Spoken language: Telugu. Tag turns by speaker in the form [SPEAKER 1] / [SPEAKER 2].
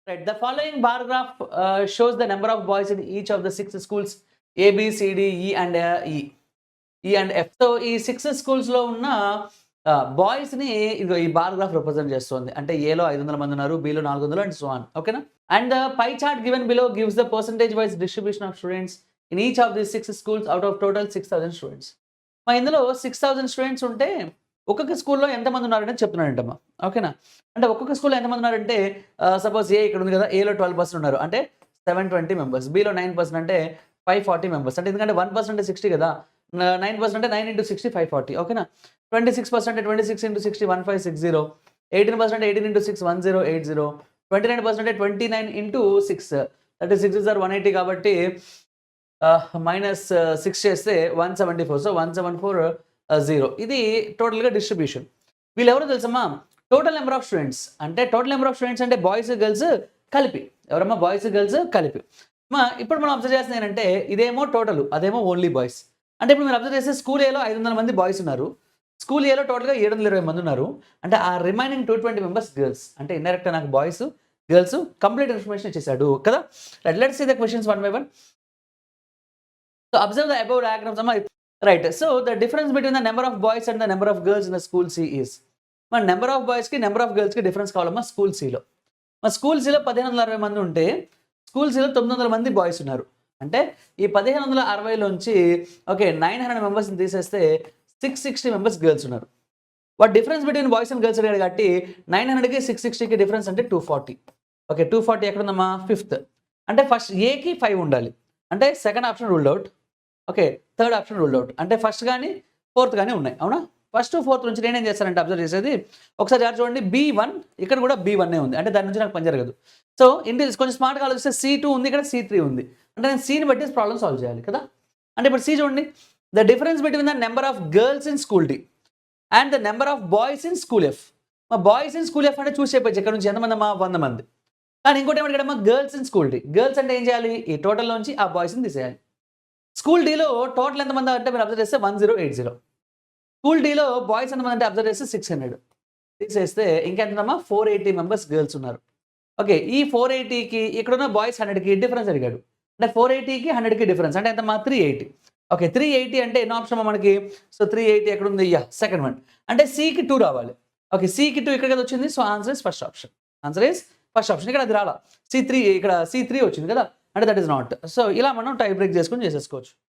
[SPEAKER 1] Right. The following bar graph shows the number of boys in each of the 6 schools A, B, C, D, E and E. E and F. So ఈ 6 స్కూల్స్‌లో ఉన్న బాయ్స్‌ని ఇదిగో ఈ బార్ గ్రాఫ్ రిప్రజెంట్ చేస్తుంది. అంటే ఏలో 500 మంది ఉన్నారు. Below 400 and so on. ఓకేనా? And the pie chart given below gives the percentage wise distribution of students in each of the 6 schools out of total 6000 students. ఇందులో 6000 స్టూడెంట్స్ ఉంటే ఒక్కొక్క స్కూల్‌లో ఎంతమంది ఉన్నారనేది చెప్తున్నాడంటమ్మా. ఓకేనా? అంటే ఒక్కొక్క స్కూల్‌లో ఎంతమంది ఉన్నారంటే సపోజ్ ఏ ఇక్కడ ఉంది కదా! ఏలో 12% ఉన్నారు. అంటే 720 మెంబర్స్. బిలో 9% అంటే 540 మెంబర్స్. అంటే ఎందుకంటే 1% అంటే 60 కదా! 9% అంటే 9 × 60 540. ఓకేనా? 26% అంటే 26 × 60 1560. 18% అంటే 18 × 6 1080. 29% అంటే 29 × 6 దట్ ఈస్ 6 ఆర్ 180 కాబట్టి -6 చేస్తే 174. సో 1740 ఇది టోటల్‌గా డిస్ట్రిబ్యూషన్. వీళ్ళెవరో తెలుసమ్మా? Total number of students. అంటే టోటల్ నెంబర్ ఆఫ్ స్టూడెంట్స్ అంటే బాయ్స్, గర్ల్స్ కలిపి. ఎవరమ్మా? బాయ్స్, గర్ల్స్ కలిపి. ఇప్పుడు మనం అబ్జర్వ్ చేస్తుంది ఏంటంటే ఇదేమో టోటల్, అదేమో ఓన్లీ బాయ్స్. అంటే ఇప్పుడు మీరు అబ్జర్వ్ చేస్తే స్కూల్ ఏలో 500 మంది బాయ్స్ ఉన్నారు. స్కూల్ ఏలో టోటల్‌గా 720 మంది ఉన్నారు. అంటే ఆ రిమైనింగ్ 220 మెంబర్స్ గర్ల్స్. అంటే ఇండైరెక్ట్‌గా నాకు బాయ్స్, గర్ల్స్ కంప్లీట్ ఇన్ఫర్మేషన్ ఇచ్చేసాడు కదా! Let's see the questions one by one. So observe the above diagrams అమ్మా. Right. So the difference between the number of boys and the number of girls in the school C is. Number of బాయ్స్‌కి, నెంబర్ ఆఫ్ గర్ల్స్‌కి డిఫరెన్స్ కావాలమ్మా స్కూల్ సిలో. స్కూల్ సిలో 1560 మంది ఉంటే స్కూల్ సిలో 900 మంది బాయ్స్ ఉన్నారు. అంటే ఈ 1560లోంచి ఓకే 900 మెంబర్స్‌ని తీసేస్తే 660 మెంబర్స్ గర్ల్స్ ఉన్నారు. What difference between boys and girls అడిగాడు కాబట్టి 900కి 660కి డిఫరెన్స్ అంటే 240. ఓకే 240 ఎక్కడుందమ్మా? ఫిఫ్త్. అంటే ఫస్ట్ ఏకి 5 ఉండాలి. అంటే second option ruled out. Okay third option ruled out. అంటే ఫస్ట్ కానీ ఫోర్త్ కానీ ఉన్నాయి. అవునా? ఫస్ట్ ఫోర్త్ నుంచి నేనేం చేస్తానంటే అబ్జర్వ్ చేసేది ఒకసారి జాగ్రత్త చూడండి. B1 ఇక్కడ కూడా B1 ఉంది. అంటే దాని నుంచి నాకు పని జరగదు. సో ఇంటి కొంచెం స్మార్ట్‌గా ఆలోచిస్తే C2 ఉంది, ఇక్కడ C3 ఉంది. అంటే నేను Cని బట్టి ప్రాబ్లమ్ సాల్వ్ చేయాలి కదా! అంటే ఇప్పుడు C చూడండి. The difference between the number of girls in school D and the number of boys in school F. Boys in school F అంటే చూసి చెప్పచ్చు ఇక్కడ నుంచి ఎంతమంది అమ్మా? 100 మంది. కానీ ఇంకోటి ఏమడిగాడమ్మా? Girls in school D. Girls అంటే ఏం చేయాలి? ఈ టోటల్‌లోంచి ఆ బాయ్స్‌ని తీసేయాలి. స్కూల్ Dలో టోటల్ ఎంతమంది అంటే మీరు అబ్జర్వ్ చేస్తే 1080. స్కూల్ Dలో బాయ్స్ ఎంతమంది అంటే అబ్జర్వ్ చేస్తే 600. తీసేస్తే ఇంకెంతమ్మా? 480 మెంబర్స్ గర్ల్స్ ఉన్నారు. ఓకే ఈ 480కి ఇక్కడున్న బాయ్స్ 100కి డిఫరెన్స్ అడిగాడు. అంటే 480కి 100కి డిఫరెన్స్ అంటే ఎంతమ్మా? 380. ఓకే 380 అంటే ఎన్నో ఆప్షన్ మనకి? సో 380 ఎక్కడుంది? Second one. అంటే Cకి 2 రావాలి. ఓకే Cకి 2 ఇక్కడ కదా వచ్చింది. So answer is first option. Answer is first option. ఇక్కడ అది రాలా. C3 ఇక్కడ C3 వచ్చింది కదా! అంటే దట్ ఈస్ నాట్. సో ఇలా మనం టై బ్రేక్ చేసుకొని చేసేసుకోవచ్చు.